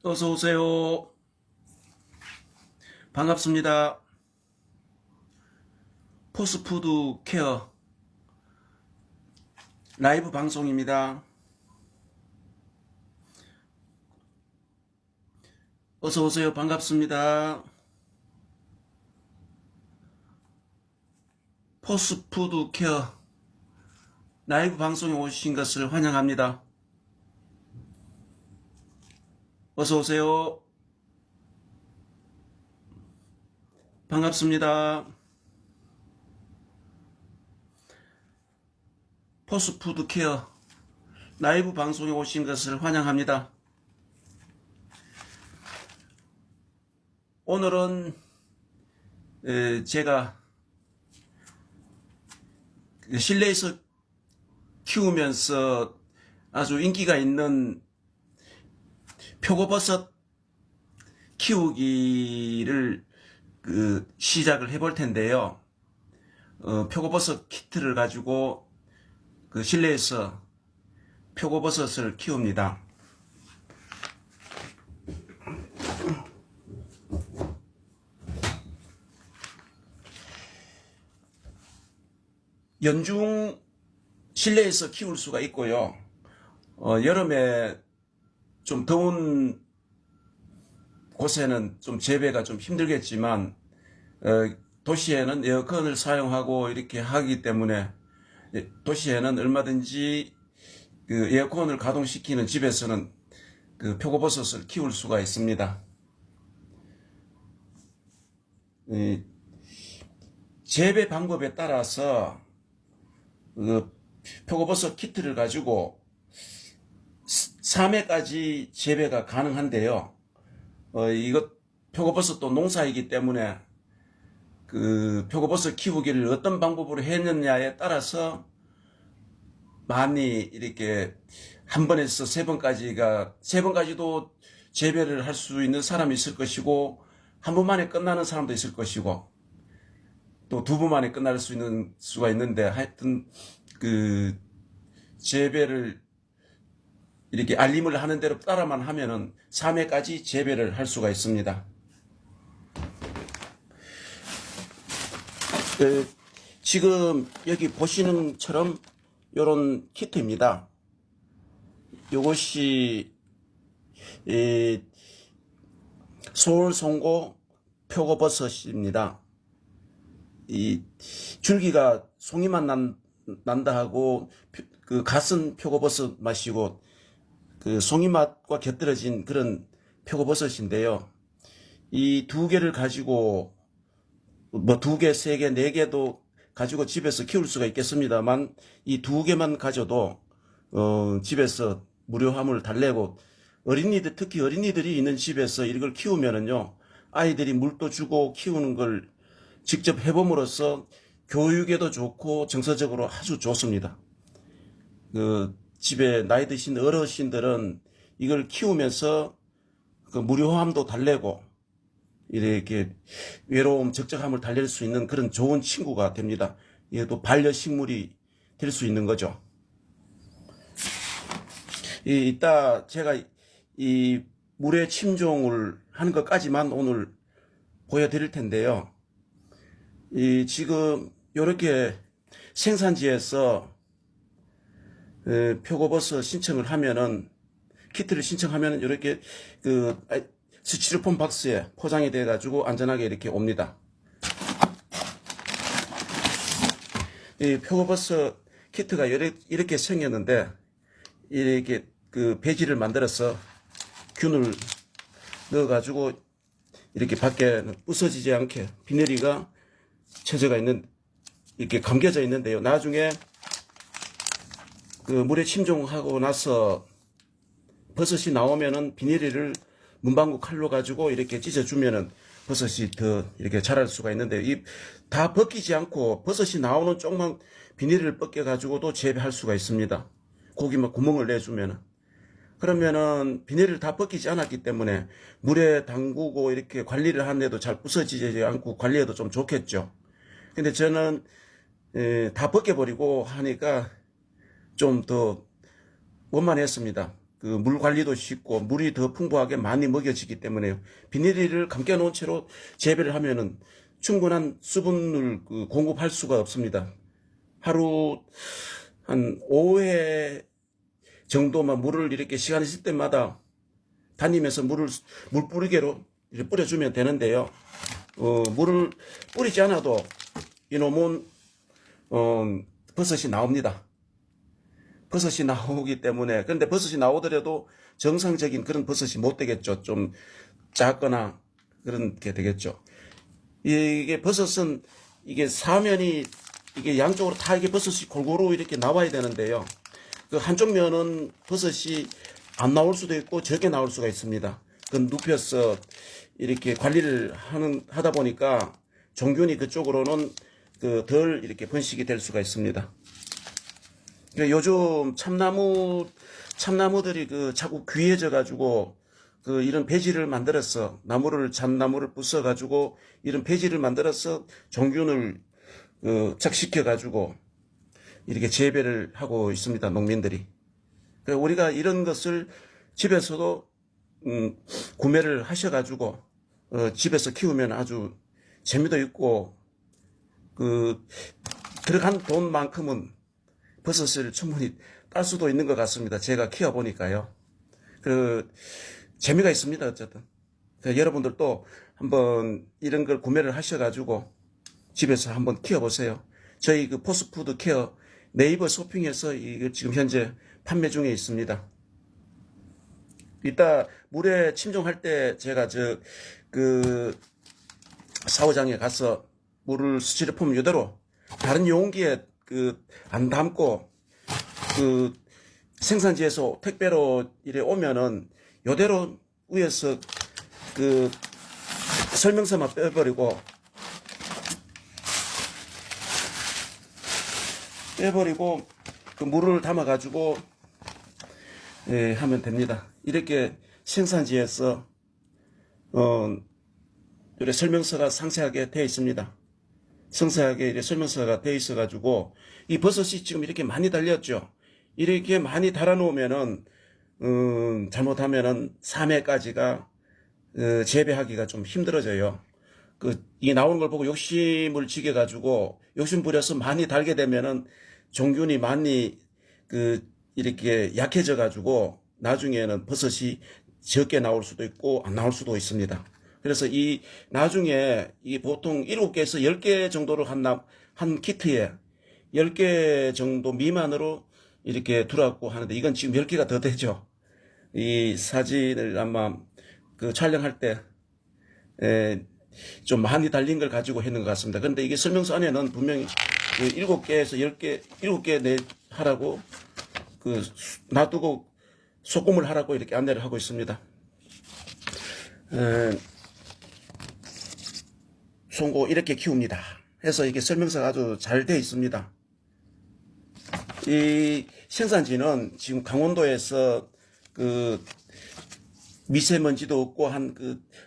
어서 오세요. 반갑습니다. 포스푸드 케어 라이브 방송입니다. 어서 오세요. 반갑습니다. 포스푸드 케어 라이브 방송에 오신 것을 환영합니다. 어서 오세요. 반갑습니다. 포스푸드 케어 라이브 방송에 오신 것을 환영합니다. 오늘은 제가 실내에서 키우면서 아주 인기가 있는 표고버섯 키우기를 시작을 해볼 텐데요. 표고버섯 키트를 가지고 실내에서 표고버섯을 키웁니다. 연중 실내에서 키울 수가 있고요. 여름에 좀 더운 곳에는 좀 재배가 좀 힘들겠지만 도시에는 에어컨을 사용하고 이렇게 하기 때문에 도시에는 얼마든지 에어컨을 가동시키는 집에서는 표고버섯을 키울 수가 있습니다. 재배 방법에 따라서 표고버섯 키트를 가지고 3회까지 재배가 가능한데요. 이것 표고버섯도 농사이기 때문에 표고버섯 키우기를 어떤 방법으로 했느냐에 따라서 많이 이렇게 한 번에서 세 번까지도 재배를 할 수 있는 사람이 있을 것이고, 한 번 만에 끝나는 사람도 있을 것이고, 또 두 번 만에 끝날 수가 있는데, 하여튼 재배를 이렇게 알림을 하는 대로 따라만 하면은 3회까지 재배를 할 수가 있습니다. 지금 여기 보시는 것처럼 요런 키트입니다. 요것이 서울송고 표고버섯입니다. 이 줄기가 송이만 난다 하고 갓은 표고버섯 맛이고 송이 맛과 곁들여진 그런 표고버섯인데요. 이 두 개를 가지고 두 개, 세 개, 네 개도 가지고 집에서 키울 수가 있겠습니다만, 이 두 개만 가져도 집에서 무료함을 달래고, 특히 어린이들이 있는 집에서 이걸 키우면은요, 아이들이 물도 주고 키우는 걸 직접 해봄으로써 교육에도 좋고 정서적으로 아주 좋습니다. 집에 나이 드신 어르신들은 이걸 키우면서 무료함도 달래고 이렇게 외로움, 적적함을 달랠 수 있는 그런 좋은 친구가 됩니다. 이게 또 반려식물이 될 수 있는 거죠. 이따 제가 이 물에 침종을 하는 것까지만 오늘 보여드릴 텐데요. 지금 이렇게 생산지에서 표고버섯 신청을 하면은, 키트를 신청하면은 이렇게 스티로폼 박스에 포장이 돼 가지고 안전하게 이렇게 옵니다. 이 표고버섯 키트가 이렇게 생겼는데, 이렇게 배지를 만들어서 균을 넣어 가지고 이렇게 밖에 부서지지 않게 비닐이가 쳐져가 있는, 이렇게 감겨져 있는데요. 나중에 물에 침종하고 나서 버섯이 나오면은 비닐을 문방구 칼로 가지고 이렇게 찢어주면은 버섯이 더 이렇게 자랄 수가 있는데, 다 벗기지 않고 버섯이 나오는 쪽만 비닐을 벗겨 가지고도 재배할 수가 있습니다. 고기만 구멍을 내주면은. 그러면은 비닐을 다 벗기지 않았기 때문에 물에 담그고 이렇게 관리를 하는데도 잘 부서지지 않고 관리해도 좀 좋겠죠. 근데 저는 다 벗겨버리고 하니까 좀 더 원만했습니다. 그 물 관리도 쉽고 물이 더 풍부하게 많이 먹여지기 때문에요. 비닐을 감겨 놓은 채로 재배를 하면은 충분한 수분을 공급할 수가 없습니다. 하루 한 5회 정도만 물을 이렇게 시간 있을 때마다 다니면서 물 뿌리개로 이렇게 뿌려주면 되는데요. 물을 뿌리지 않아도 이놈은 버섯이 나옵니다. 버섯이 나오기 때문에. 그런데 버섯이 나오더라도 정상적인 그런 버섯이 못 되겠죠. 좀 작거나 그런 게 되겠죠. 이게 버섯은 이게 사면이 이게 양쪽으로 다 이게 버섯이 골고루 이렇게 나와야 되는데요. 그 한쪽 면은 버섯이 안 나올 수도 있고 적게 나올 수가 있습니다. 그 눕혀서 이렇게 관리를 하다 보니까 종균이 그쪽으로는 덜 이렇게 번식이 될 수가 있습니다. 요즘 참나무들이 자꾸 귀해져 가지고 이런 배지를 만들어서 잣나무를 부숴 가지고 이런 배지를 만들어서 종균을 착시켜 가지고 이렇게 재배를 하고 있습니다. 농민들이. 우리가 이런 것을 집에서도 구매를 하셔 가지고 집에서 키우면 아주 재미도 있고 들어간 돈만큼은 버섯을 충분히 딸 수도 있는 것 같습니다. 제가 키워보니까요. 재미가 있습니다. 어쨌든. 여러분들도 한번 이런 걸 구매를 하셔가지고 집에서 한번 키워보세요. 저희 포스푸드 케어 네이버 쇼핑에서 이거 지금 현재 판매 중에 있습니다. 이따 물에 침종할 때 제가 샤워장에 가서 물을 스티로폼 이대로 다른 용기에 안 담고 생산지에서 택배로 이래 오면은 이대로 위에서 설명서만 빼버리고 물을 담아 가지고 하면 됩니다. 이렇게 생산지에서 이렇게 설명서가 상세하게 되어 있습니다. 상세하게 이렇게 설명서가 되어 있어 가지고 이 버섯이 지금 이렇게 많이 달렸죠. 이렇게 많이 달아 놓으면은 잘못하면은 3회까지가 재배하기가 좀 힘들어져요. 이 나오는 걸 보고 욕심을 지게 가지고 욕심 부려서 많이 달게 되면은 종균이 많이 이렇게 약해져 가지고 나중에는 버섯이 적게 나올 수도 있고 안 나올 수도 있습니다. 그래서 나중에 보통 7개에서 10개 정도를 한 키트에 10개 정도 미만으로 이렇게 두라고 하는데 이건 지금 10개가 더 되죠. 이 사진을 아마 촬영할 때 좀 많이 달린 걸 가지고 했는 것 같습니다. 그런데 이게 설명서 안에는 분명히 7개에서 10개, 7개 하라고 놔두고 소금을 하라고 이렇게 안내를 하고 있습니다. 송고 이렇게 키웁니다. 해서 이게 설명서가 아주 잘 되어 있습니다. 이 생산지는 지금 강원도에서 미세먼지도 없고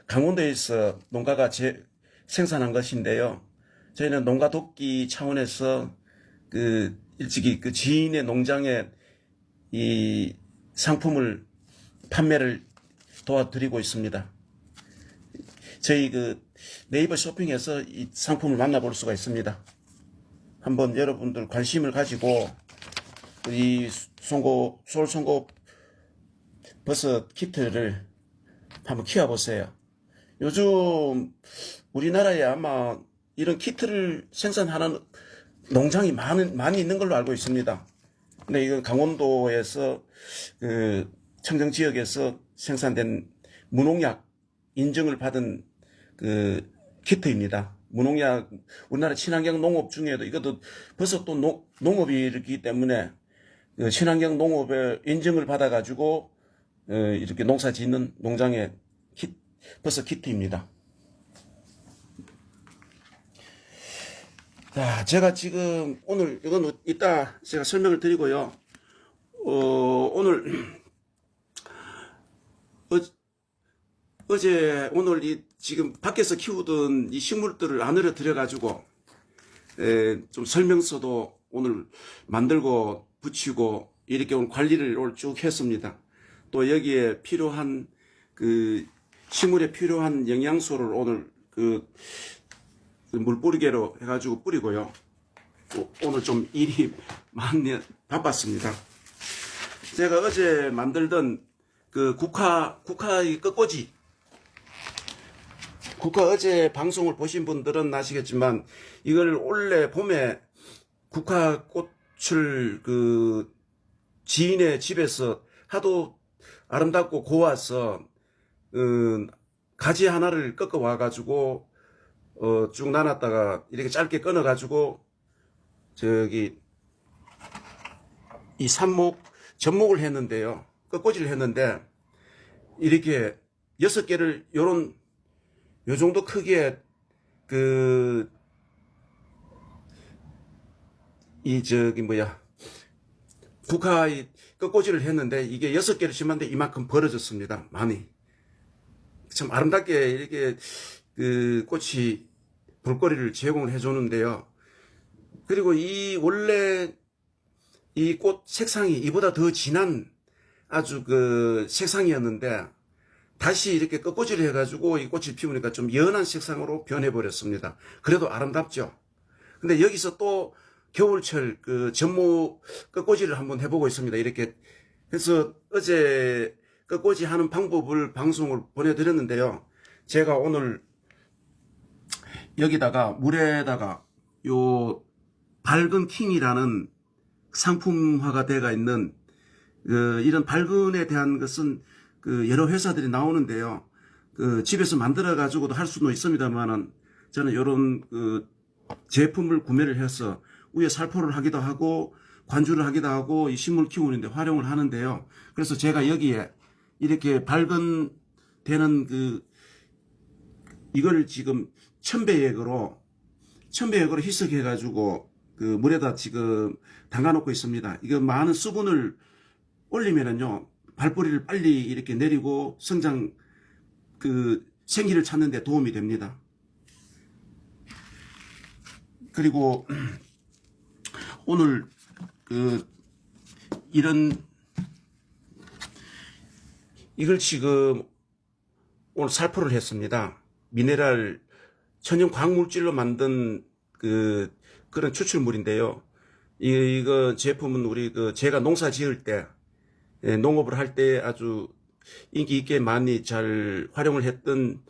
강원도에서 농가가 생산한 것인데요. 저희는 농가 돕기 차원에서 일찍이 지인의 농장에 이 상품을 판매를 도와드리고 있습니다. 저희 네이버 쇼핑에서 이 상품을 만나볼 수가 있습니다. 한번 여러분들 관심을 가지고 이 솔송고 버섯 키트를 한번 키워보세요. 요즘 우리나라에 아마 이런 키트를 생산하는 농장이 많이 있는 걸로 알고 있습니다. 근데 이건 강원도에서 청정 지역에서 생산된 무농약 인증을 받은 키트입니다. 무농약, 우리나라 친환경 농업 중에도 이것도 버섯도 농업이기 때문에 친환경 농업에 인증을 받아가지고 이렇게 농사 짓는 농장에 버섯 키트입니다. 자, 제가 지금 오늘 이건 이따 제가 설명을 드리고요. 오늘 어제 오늘 지금 밖에서 키우던 이 식물들을 안으로 들여가지고 좀 설명서도 오늘 만들고 붙이고 이렇게 오늘 관리를 오늘 쭉 했습니다. 또 여기에 필요한 그 식물에 필요한 영양소를 오늘 그 물뿌리개로 해가지고 뿌리고요. 오늘 좀 일이 많이 바빴습니다. 제가 어제 만들던 그 국화의 끝꽂이, 국화 어제 방송을 보신 분들은 아시겠지만 이걸 올해 봄에 국화 꽃을 그 지인의 집에서 하도 아름답고 고와서 가지 하나를 꺾어 와가지고 쭉 나눴다가 이렇게 짧게 끊어가지고 저기 이 접목을 했는데요. 끝꽂이를 했는데 이렇게 6개를 요 정도 크기의 국화의 끝꽂이를 했는데 이게 6개를 심었는데 이만큼 벌어졌습니다. 많이. 참 아름답게 이렇게 그 꽃이 볼거리를 제공을 해주는데요. 그리고 원래 이 꽃 색상이 이보다 더 진한 아주 그 색상이었는데 다시 이렇게 끝꽂이를 해가지고 이 꽃이 피우니까 좀 연한 색상으로 변해버렸습니다. 그래도 아름답죠. 근데 여기서 또 겨울철 그 전무 끝꽂이를 한번 해보고 있습니다. 이렇게 해서 어제 끝꽂이 하는 방법을 방송을 보내드렸는데요. 제가 오늘 여기다가 물에다가 요 밝은 킹이라는 상품화가 되어 있는 이런 밝은에 대한 것은 그 여러 회사들이 나오는데요. 그 집에서 만들어 가지고도 할 수도 있습니다만은 저는 이런 그 제품을 구매를 해서 위에 살포를 하기도 하고 관주를 하기도 하고 이 식물 키우는데 활용을 하는데요. 그래서 제가 여기에 이렇게 밝은 되는 이걸 지금 1000배액으로 희석해 가지고 그 물에다 지금 담가 놓고 있습니다. 이거 많은 수분을 올리면은요 발뿌리를 빨리 이렇게 내리고 성장 생기를 찾는 데 도움이 됩니다. 그리고 오늘 이걸 지금 오늘 살포를 했습니다. 미네랄 천연 광물질로 만든 그런 추출물인데요. 이거 제품은 제가 농사 지을 때 농업을 할 때 아주 인기 있게 많이 잘 활용을 했던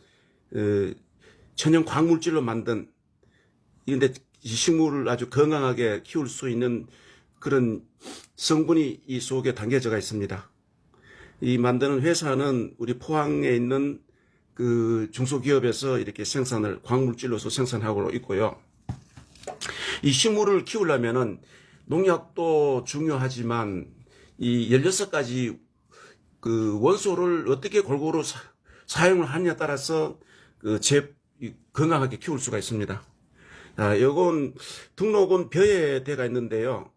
천연 광물질로 만든 근데 식물을 아주 건강하게 키울 수 있는 그런 성분이 이 속에 담겨져 있습니다. 이 만드는 회사는 우리 포항에 있는 그 중소기업에서 이렇게 광물질로서 생산하고 있고요. 이 식물을 키우려면은 농약도 중요하지만 이 16가지 그 원소를 어떻게 골고루 사용을 하느냐에 따라서 건강하게 키울 수가 있습니다. 자, 요건 등록은 벼에 되어 있는데요.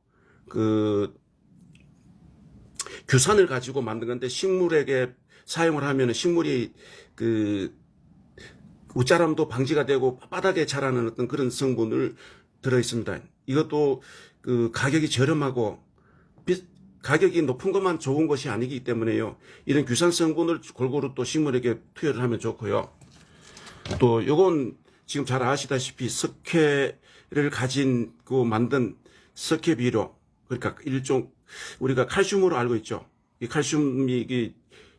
규산을 가지고 만든 건데 식물에게 사용을 하면 식물이 웃자람도 방지가 되고 바닥에 자라는 어떤 그런 성분을 들어 있습니다. 이것도 가격이 저렴하고 가격이 높은 것만 좋은 것이 아니기 때문에요. 이런 규산 성분을 골고루 또 식물에게 투여를 하면 좋고요. 또 요건 지금 잘 아시다시피 석회를 가진 만든 석회비료, 그러니까 일종 우리가 칼슘으로 알고 있죠. 이 칼슘이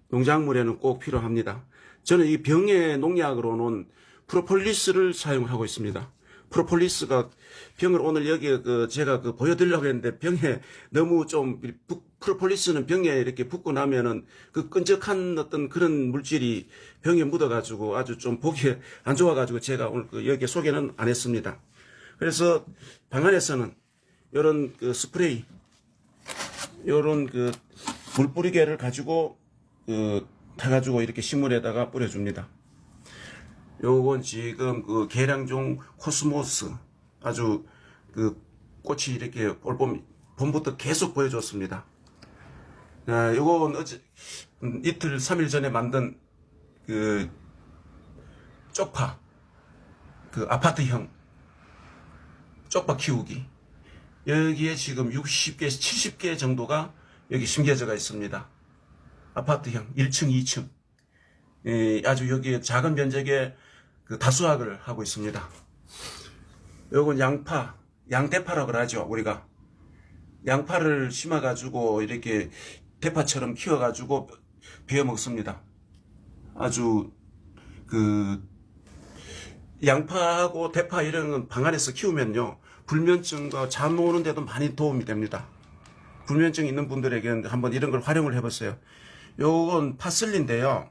농작물에는 꼭 필요합니다. 저는 이 병의 농약으로는 프로폴리스를 사용하고 있습니다. 프로폴리스가 병을 오늘 여기에 제가 보여드리려고 했는데 병에 너무 좀 프로폴리스는 병에 이렇게 붙고 나면은 끈적한 어떤 그런 물질이 병에 묻어가지고 아주 좀 보기 안 좋아가지고 제가 오늘 여기에 소개는 안 했습니다. 그래서 방 안에서는 요런 스프레이, 요런 물뿌리개를 가지고 해가지고 이렇게 식물에다가 뿌려줍니다. 요건 지금 그 계량종 코스모스 아주 그 꽃이 이렇게 봄부터 계속 보여줬습니다. 요건 이틀 3일 전에 만든 그 쪽파, 그 아파트형 쪽파 키우기. 여기에 지금 60개, 70개 정도가 여기 심겨져가 있습니다. 아파트형 1층, 2층. 아주 여기에 작은 면적의 그 다수학을 하고 있습니다. 요건 양파, 양대파라고 하죠, 우리가. 양파를 심어가지고 이렇게 대파처럼 키워가지고 베어 먹습니다. 아주 그 양파하고 대파 이런 건 방 안에서 키우면요, 불면증과 잠 오는 데도 많이 도움이 됩니다. 불면증 있는 분들에게는 한번 이런 걸 활용을 해보세요. 요건 파슬리인데요.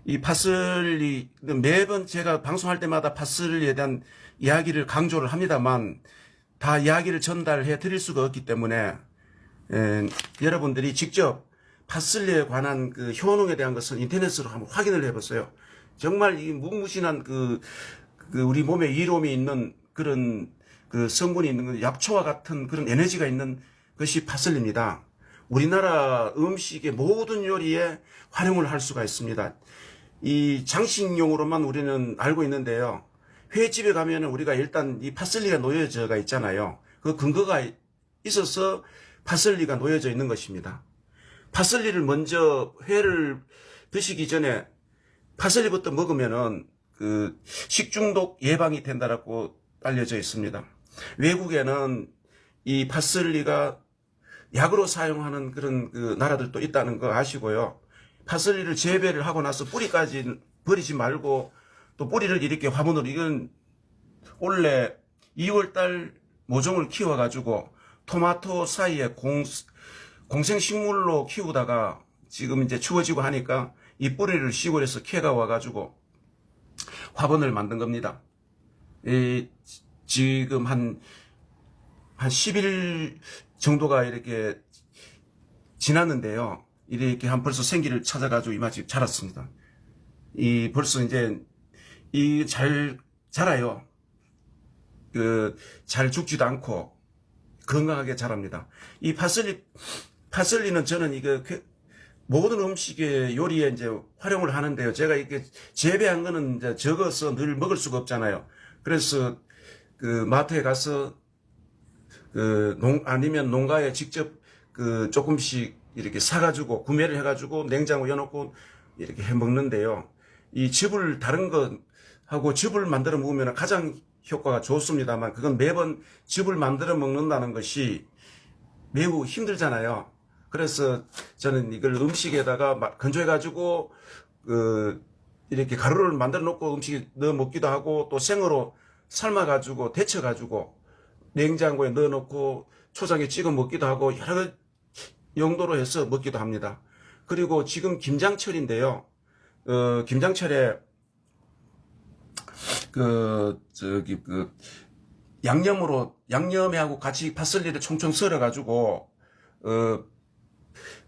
이 파슬리, 매번 제가 방송할 때마다 파슬리에 대한 이야기를 강조를 합니다만, 다 이야기를 전달해 드릴 수가 없기 때문에, 여러분들이 직접 파슬리에 관한 그 효능에 대한 것은 인터넷으로 한번 확인을 해보세요. 정말 이 무궁무진한 우리 몸에 이로움이 있는 그런 그 성분이 있는 약초와 같은 그런 에너지가 있는 것이 파슬리입니다. 우리나라 음식의 모든 요리에 활용을 할 수가 있습니다. 이 장식용으로만 우리는 알고 있는데요. 회집에 가면은 우리가 일단 이 파슬리가 놓여져가 있잖아요. 그 근거가 있어서 파슬리가 놓여져 있는 것입니다. 파슬리를 먼저 회를 드시기 전에 파슬리부터 먹으면은 그 식중독 예방이 된다라고 알려져 있습니다. 외국에는 이 파슬리가 약으로 사용하는 그런 그 나라들도 있다는 거 아시고요. 파슬리를 재배를 하고 나서 뿌리까지 버리지 말고 또 뿌리를 이렇게 화분으로, 이건 원래 2월달 모종을 키워가지고 토마토 사이에 공생식물로 키우다가 지금 이제 추워지고 하니까 이 뿌리를 시골에서 캐가 와가지고 화분을 만든 겁니다. 지금 한 10일 정도가 이렇게 지났는데요. 이렇게 벌써 생기를 찾아가지고 이마치 자랐습니다. 벌써 이제 잘 자라요. 잘 죽지도 않고 건강하게 자랍니다. 이 파슬리는 저는 모든 음식의 요리에 이제 활용을 하는데요. 제가 이렇게 재배한 거는 이제 적어서 늘 먹을 수가 없잖아요. 그래서 그 마트에 가서 아니면 농가에 직접 조금씩 이렇게 사가지고 구매를 해가지고 냉장고에 넣어놓고 이렇게 해 먹는데요. 이 즙을 다른 것하고 즙을 만들어 먹으면 가장 효과가 좋습니다만, 그건 매번 즙을 만들어 먹는다는 것이 매우 힘들잖아요. 그래서 저는 이걸 음식에다가 건조해가지고 이렇게 가루를 만들어 놓고 음식에 넣어 먹기도 하고, 또 생으로 삶아가지고 데쳐가지고 냉장고에 넣어 놓고 초장에 찍어 먹기도 하고, 여러 용도로 해서 먹기도 합니다. 그리고 지금 김장철인데요. 김장철에 양념하고 같이 파슬리를 총총 썰어가지고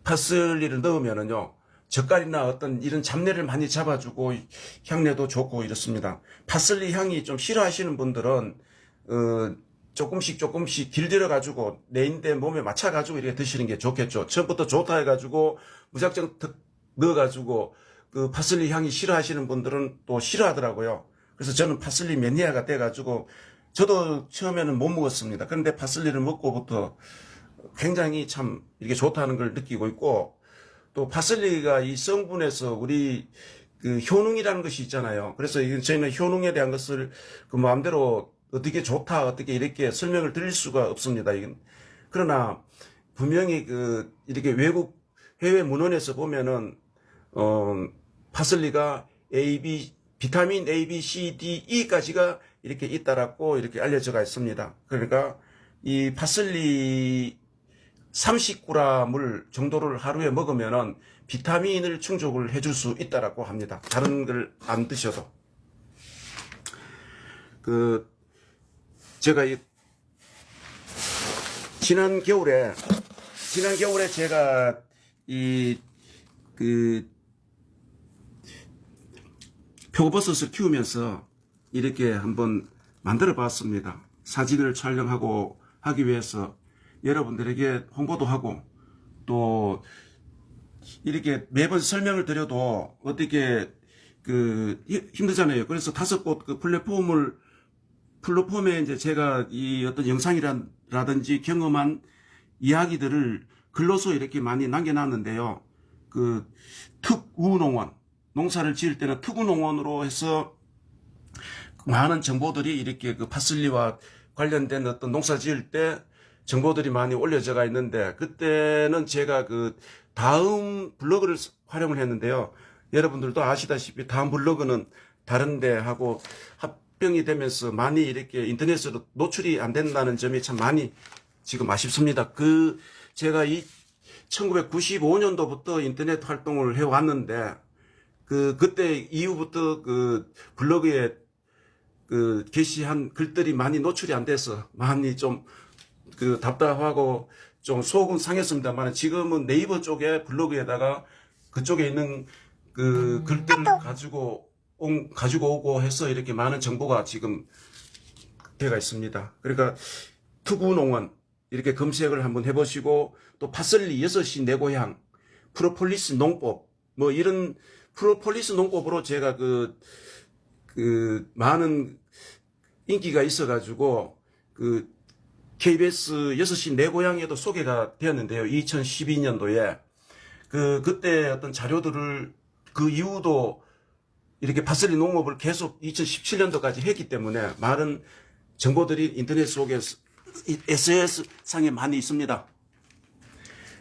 파슬리를 넣으면은요, 젓갈이나 어떤 이런 잡내를 많이 잡아주고 향내도 좋고 이렇습니다. 파슬리 향이 좀 싫어하시는 분들은 조금씩 길들여가지고 내인대 몸에 맞춰가지고 이렇게 드시는 게 좋겠죠. 처음부터 좋다 해가지고 무작정 넣어가지고 그 파슬리 향이 싫어하시는 분들은 또 싫어하더라고요. 그래서 저는 파슬리 매니아가 돼가지고 저도 처음에는 못 먹었습니다. 그런데 파슬리를 먹고부터 굉장히 참 이렇게 좋다는 걸 느끼고 있고, 또 파슬리가 이 성분에서 우리 그 효능이라는 것이 있잖아요. 그래서 저희는 효능에 대한 것을 그 마음대로 어떻게 좋다, 어떻게 이렇게 설명을 드릴 수가 없습니다. 그러나 분명히 이렇게 외국 해외 문헌에서 보면은 파슬리가 비타민 A, B, C, D, E까지가 이렇게 있다라고 이렇게 알려져가 있습니다. 그러니까 이 파슬리 30g을 정도를 하루에 먹으면은 비타민을 충족을 해줄 수 있다라고 합니다. 다른 걸 안 드셔도. 제가 지난 겨울에 제가 그 표고버섯을 키우면서 이렇게 한번 만들어 봤습니다. 사진을 촬영하고 하기 위해서 여러분들에게 홍보도 하고, 또 이렇게 매번 설명을 드려도 어떻게 힘들잖아요. 그래서 5곳 플랫폼에 이제 제가 이 어떤 영상이라든지 경험한 이야기들을 글로서 이렇게 많이 남겨놨는데요. 특우농원, 농사를 지을 때는 특우농원으로 해서 많은 정보들이 이렇게 파슬리와 관련된 어떤 농사 지을 때 정보들이 많이 올려져가 있는데, 그때는 제가 다음 블로그를 활용을 했는데요. 여러분들도 아시다시피 다음 블로그는 다른데 하고 합병이 되면서 많이 이렇게 인터넷으로 노출이 안 된다는 점이 참 많이 지금 아쉽습니다. 제가 1995년도부터 인터넷 활동을 해왔는데, 그때 이후부터 블로그에 게시한 글들이 많이 노출이 안 돼서 많이 좀 답답하고 좀 속은 상했습니다만, 지금은 네이버 쪽에 블로그에다가 그쪽에 있는 글들을 가지고 오고 해서 이렇게 많은 정보가 지금 되어 있습니다. 그러니까 특우농원 이렇게 검색을 한번 해보시고, 또 파슬리 6시 내 고향, 프로폴리스 농법, 뭐 이런 프로폴리스 농법으로 제가 많은 인기가 있어가지고 KBS 6시 내 고향에도 소개가 되었는데요. 2012년도에 그때 어떤 자료들을 그 이후도 이렇게 파슬리 농업을 계속 2017년도까지 했기 때문에 많은 정보들이 인터넷 속에 SNS 상에 많이 있습니다.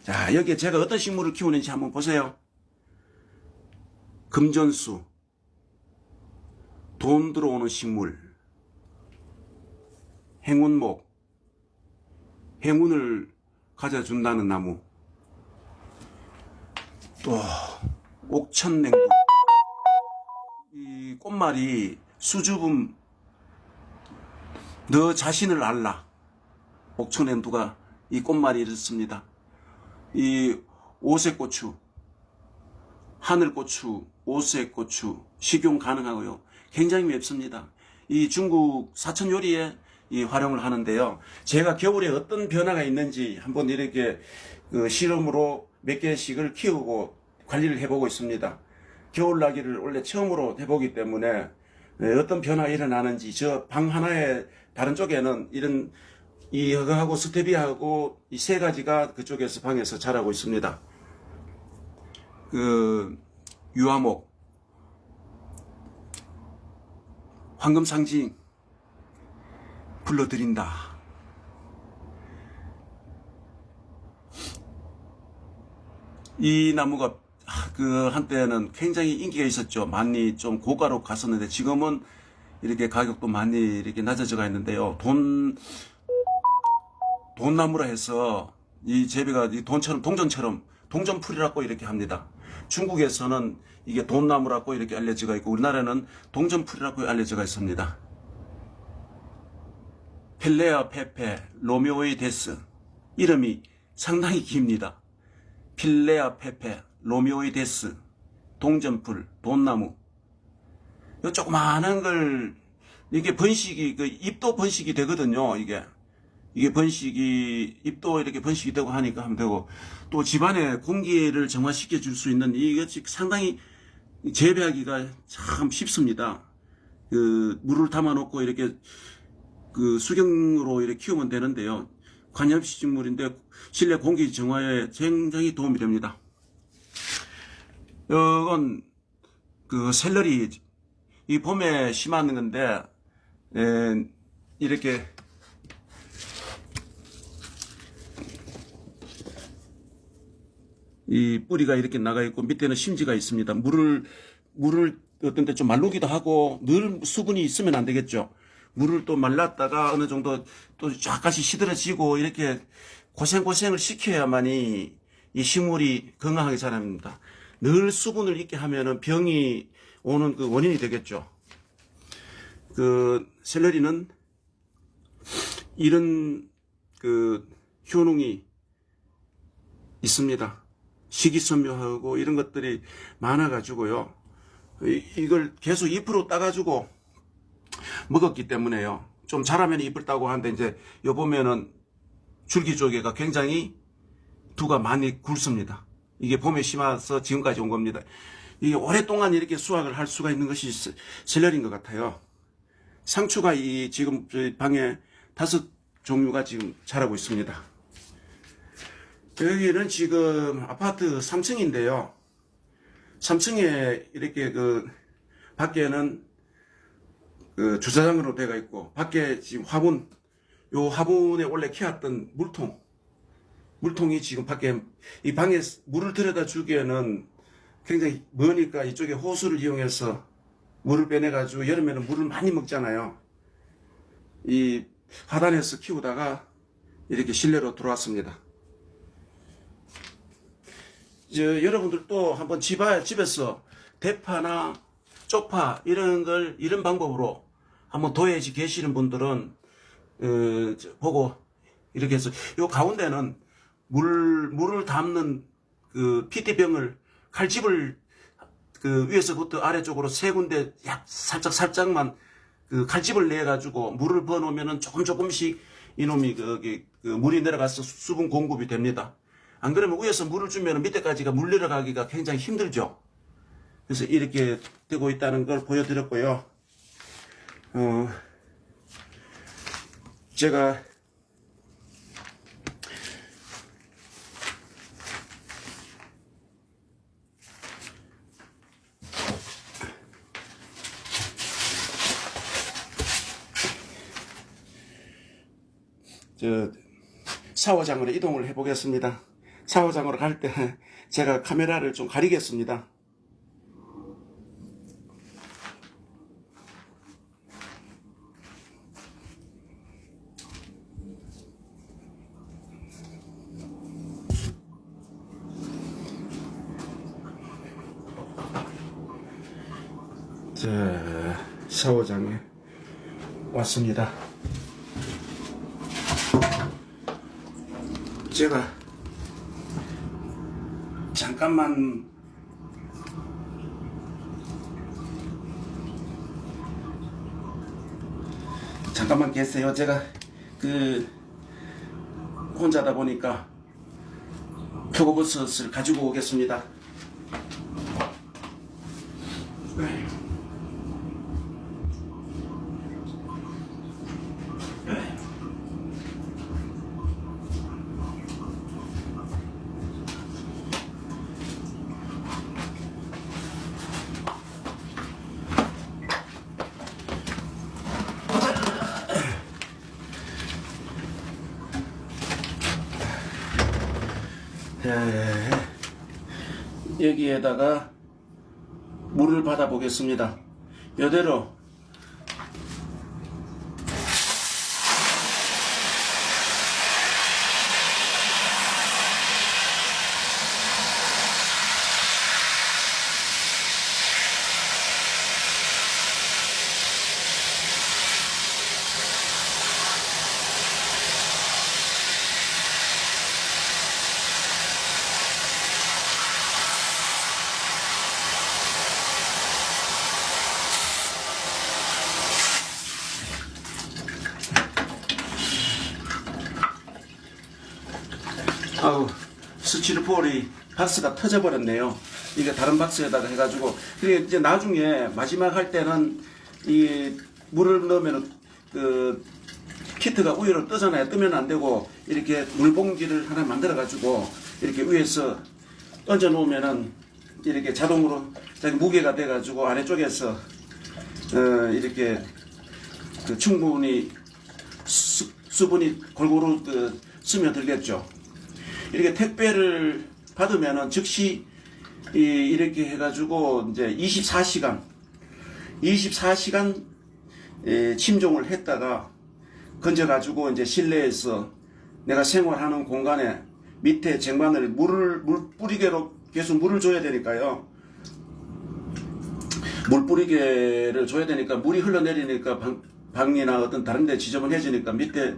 자, 여기에 제가 어떤 식물을 키우는지 한번 보세요. 금전수, 돈 들어오는 식물, 행운목, 행운을 가져준다는 나무, 또 옥천냉두, 이 꽃말이 수줍음, 너 자신을 알라. 옥천냉두가 이 꽃말이 이렇습니다. 이 오색고추, 하늘고추, 오색고추 식용 가능하고요. 굉장히 맵습니다. 이 중국 사천 요리에 활용을 하는데요. 제가 겨울에 어떤 변화가 있는지 한번 이렇게 실험으로 몇 개씩을 키우고 관리를 해보고 있습니다. 겨울나기를 원래 처음으로 해보기 때문에 어떤 변화가 일어나는지, 저 방 하나에 다른 쪽에는 이런 이 허가하고 스테비아하고 이 세 가지가 그쪽에서 방에서 자라고 있습니다. 유화목, 황금상징 불러드린다. 이 나무가 한때는 굉장히 인기가 있었죠. 많이 좀 고가로 갔었는데 지금은 이렇게 가격도 많이 이렇게 낮아져가 있는데요. 돈나무라 해서 이 재배가 돈처럼, 동전풀이라고 이렇게 합니다. 중국에서는 이게 돈나무라고 이렇게 알려져가 있고, 우리나라는 동전풀이라고 알려져가 있습니다. 필레아 페페 로메오의 데스, 이름이 상당히 깁니다. 필레아 페페 로메오의 데스, 동전풀, 돈나무. 요 조그마한 걸, 이게 번식이, 잎도 번식이 되거든요, 이게 잎도 이렇게 번식이 되고 하니까 하면 되고, 또 집안에 공기를 정화시켜 줄 수 있는, 이게 상당히 재배하기가 참 쉽습니다. 물을 담아 놓고 이렇게 수경으로 이렇게 키우면 되는데요. 관엽식물인데 실내 공기 정화에 굉장히 도움이 됩니다. 이건 샐러리, 이 봄에 심하는 건데, 이렇게 이 뿌리가 이렇게 나가 있고 밑에는 심지가 있습니다. 물을 어떤 때 좀 말르기도 하고, 늘 수분이 있으면 안 되겠죠. 물을 또 말랐다가 어느 정도 또 약간씩 시들어지고 이렇게 고생을 시켜야만이 이 식물이 건강하게 자랍니다. 늘 수분을 있게 하면은 병이 오는 원인이 되겠죠. 샐러리는 이런 효능이 있습니다. 식이섬유하고 이런 것들이 많아가지고요. 이걸 계속 잎으로 따가지고 먹었기 때문에요. 좀 자라면 잎을 따고 하는데 이제 요 보면은 줄기 쪽에가 굉장히 두가 많이 굵습니다. 이게 봄에 심어서 지금까지 온 겁니다. 이게 오랫동안 이렇게 수확을 할 수가 있는 것이 셀러리인 것 같아요. 상추가 지금 저희 방에 5종류가 지금 자라고 있습니다. 여기는 지금 아파트 3층인데요. 3층에 이렇게 밖에는 주차장으로 되어 있고, 밖에 지금 요 화분에 원래 키웠던 물통이 지금 밖에, 이 방에 물을 들여다 주기에는 굉장히 머니까 이쪽에 호수를 이용해서 물을 빼내가지고 여름에는 물을 많이 먹잖아요. 이 화단에서 키우다가 이렇게 실내로 들어왔습니다. 여러분들도 한번 집에서 대파나 쪽파 이런 방법으로 한번 도예지 계시는 분들은 보고 이렇게 해서 요 가운데는 물을 담는 PT병을 칼집을 위에서부터 아래쪽으로 세 군데 살짝만 칼집을 내 가지고 물을 부어 놓으면은 조금씩 이놈이 물이 내려가서 수분 공급이 됩니다. 안 그러면 위에서 물을 주면 밑에까지가 물 내려가기가 굉장히 힘들죠. 그래서 이렇게 되고 있다는 걸 보여드렸고요. 제가 샤워장으로 이동을 해 보겠습니다. 샤워장으로 갈 때 제가 카메라를 좀 가리겠습니다. 자, 샤워장에 왔습니다. 제가 잠깐만 계세요. 제가 혼자다 보니까 표고버섯을 가지고 오겠습니다. 여기에다가 물을 받아 보겠습니다. 이대로 스티로폼이 박스가 터져버렸네요. 이게 다른 박스에다가 해가지고. 그게 이제 나중에 마지막 할 때는 이 물을 넣으면 키트가 위로 뜨잖아요. 뜨면 안 되고 이렇게 물봉지를 하나 만들어가지고 이렇게 위에서 얹어 놓으면은 이렇게 자동으로 자기 무게가 돼가지고 아래쪽에서 이렇게 충분히 수분이 골고루 스며들겠죠. 이렇게 택배를 받으면은 즉시 이렇게 해가지고 이제 24시간 침종을 했다가 건져가지고 이제 실내에서 내가 생활하는 공간에 밑에 쟁반을 물 뿌리개로 계속 물을 줘야 되니까요. 물 뿌리개를 줘야 되니까 물이 흘러내리니까 방이나 어떤 다른 데 지저분해지니까 밑에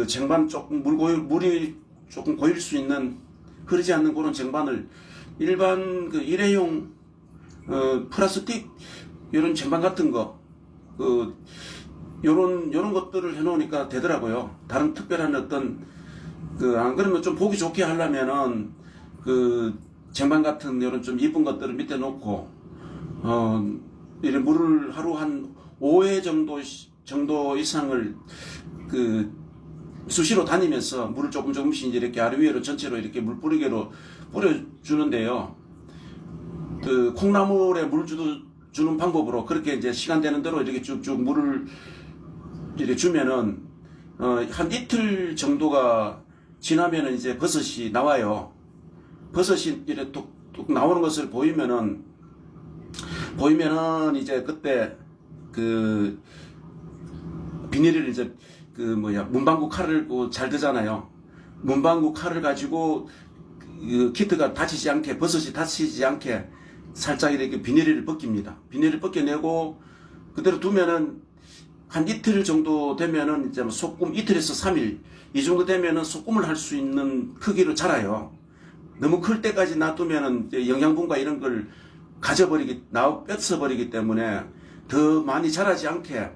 쟁반 조금 물이 조금 고일 수 있는 흐르지 않는 그런 쟁반을 일반 그 일회용 플라스틱 이런 쟁반 같은 거 요런 것들을 해놓으니까 되더라고요. 다른 특별한 어떤 안 그러면 좀 보기 좋게 하려면은 쟁반 같은 이런 좀 이쁜 것들을 밑에 놓고 이런 물을 하루 한 5회 정도 이상을 수시로 다니면서 물을 조금씩 이렇게 아래 위로 전체로 이렇게 물 뿌리개로 뿌려주는데요. 콩나물에 물 주는 방법으로 그렇게 이제 시간 되는 대로 이렇게 쭉쭉 물을 이렇게 주면은 한 이틀 정도가 지나면은 이제 버섯이 나와요. 버섯이 이렇게 뚝뚝 나오는 것을 보이면은 이제 그때 비닐을 이제 문방구 칼을 잘 드잖아요. 문방구 칼을 가지고 키트가 다치지 않게, 버섯이 다치지 않게 살짝 이렇게 비닐을 벗깁니다. 비닐을 벗겨내고 그대로 두면은 한 이틀 정도 되면은 이제 소금, 이틀에서 3일 이 정도 되면은 소금을 할 수 있는 크기로 자라요. 너무 클 때까지 놔두면은 영양분과 이런 걸 뺏어버리기 때문에 더 많이 자라지 않게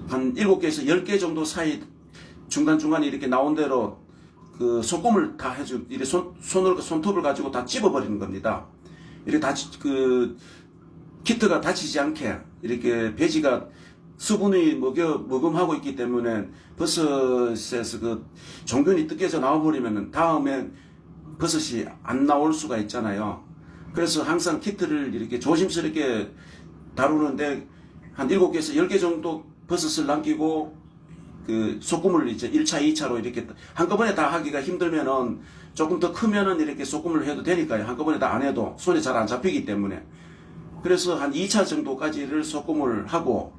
한 7개에서 10개 정도 사이 중간중간에 이렇게 나온 대로 소금을 다 이렇게 손톱을 가지고 다 찝어버리는 겁니다. 이렇게 키트가 다치지 않게 이렇게 배지가 수분이 머금하고 있기 때문에 버섯에서 종균이 뜯겨져 나와버리면 다음에 버섯이 안 나올 수가 있잖아요. 그래서 항상 키트를 이렇게 조심스럽게 다루는데 한 7개에서 10개 정도 버섯을 남기고 소금을 이제 1차, 2차로 이렇게 한꺼번에 다 하기가 힘들면은 조금 더 크면은 이렇게 소금을 해도 되니까요. 한꺼번에 다 안 해도 손에 잘 안 잡히기 때문에. 그래서 한 2차 정도까지를 소금을 하고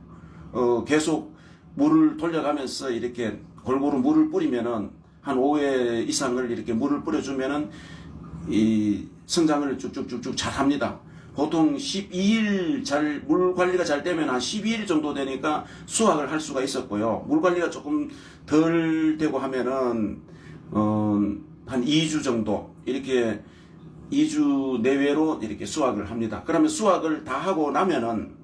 계속 물을 돌려가면서 이렇게 골고루 물을 뿌리면은 한 5회 이상을 이렇게 물을 뿌려주면은 이 성장을 쭉쭉쭉쭉 잘 합니다. 보통 12일 물 관리가 잘 되면 한 12일 정도 되니까 수확을 할 수가 있었고요. 물 관리가 조금 덜 되고 하면은 한 2주 정도 이렇게 2주 내외로 이렇게 수확을 합니다. 그러면 수확을 다 하고 나면은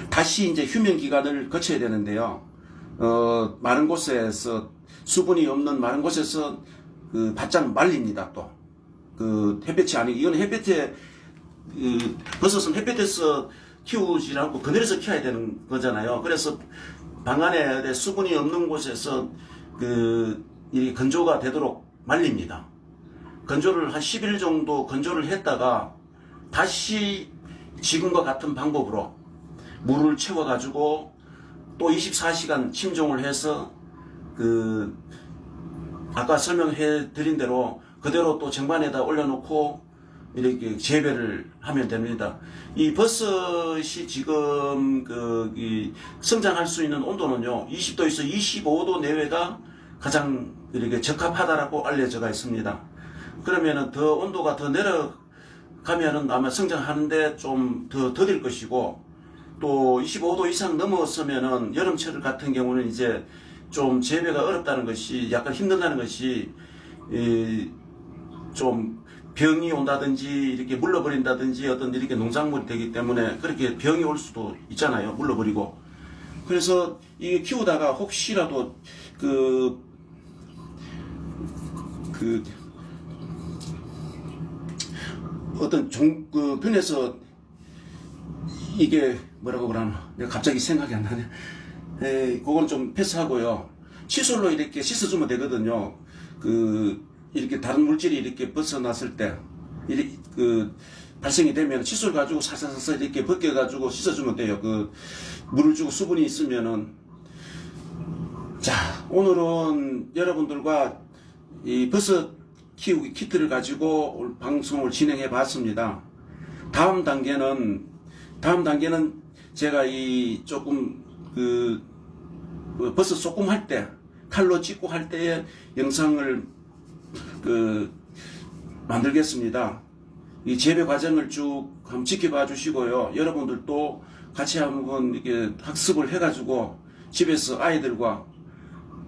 다시 이제 휴면 기간을 거쳐야 되는데요. 마른 곳에서 수분이 없는 마른 곳에서 바짝 말립니다. 또 햇볕이 아니고 이건 햇볕에 버섯은 햇볕에서 키우지 않고 그늘에서 키워야 되는 거잖아요. 그래서 방 안에 수분이 없는 곳에서 이 건조가 되도록 말립니다. 건조를 한 10일 정도 건조를 했다가 다시 지금과 같은 방법으로 물을 채워가지고 또 24시간 침종을 해서 아까 설명해 드린 대로 그대로 또 쟁반에다 올려놓고 이렇게 재배를 하면 됩니다. 이 버섯이 지금 성장할 수 있는 온도는요 20도에서 25도 내외가 가장 이렇게 적합하다라고 알려져 있습니다. 그러면은 더 온도가 더 내려가면은 아마 성장하는데 좀 더 더딜 것이고 또 25도 이상 넘어서면은 여름철 같은 경우는 이제 좀 재배가 어렵다는 것이 약간 힘든다는 것이 좀 병이 온다든지 이렇게 물러버린다든지 어떤 이렇게 농작물이 되기 때문에 그렇게 병이 올 수도 있잖아요. 물러버리고. 그래서 이게 키우다가 혹시라도 어떤 균에서 이게 뭐라고 그러나 내가 갑자기 생각이 안 나네. 그건 좀 패스하고요. 칫솔로 이렇게 씻어주면 되거든요. 이렇게 다른 물질이 이렇게 벗어났을 때, 발생이 되면 칫솔 가지고 살살살살 이렇게 벗겨가지고 씻어주면 돼요. 물을 주고 수분이 있으면은. 자, 오늘은 여러분들과 이 버섯 키우기 키트를 가지고 방송을 진행해 봤습니다. 다음 단계는 제가 조금 버섯 소금 할 때, 칼로 찍고 할 때의 영상을 만들겠습니다. 이 재배 과정을 쭉 한번 지켜봐 주시고요. 여러분들도 같이 한번 이렇게 학습을 해가지고 집에서 아이들과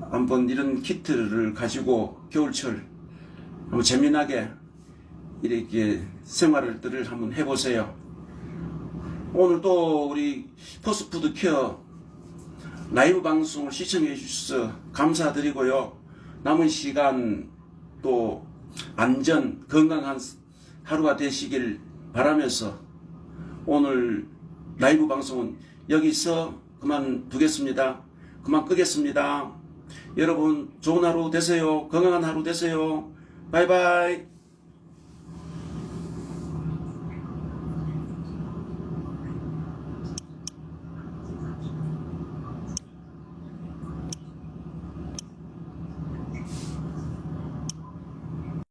한번 이런 키트를 가지고 겨울철 한번 재미나게 이렇게 생활들을 한번 해보세요. 오늘 또 우리 포스푸드 케어 라이브 방송을 시청해 주셔서 감사드리고요. 남은 시간 또 안전 건강한 하루가 되시길 바라면서 오늘 라이브 방송은 여기서 그만두겠습니다. 그만 끄겠습니다. 여러분 좋은 하루 되세요. 건강한 하루 되세요. 바이바이.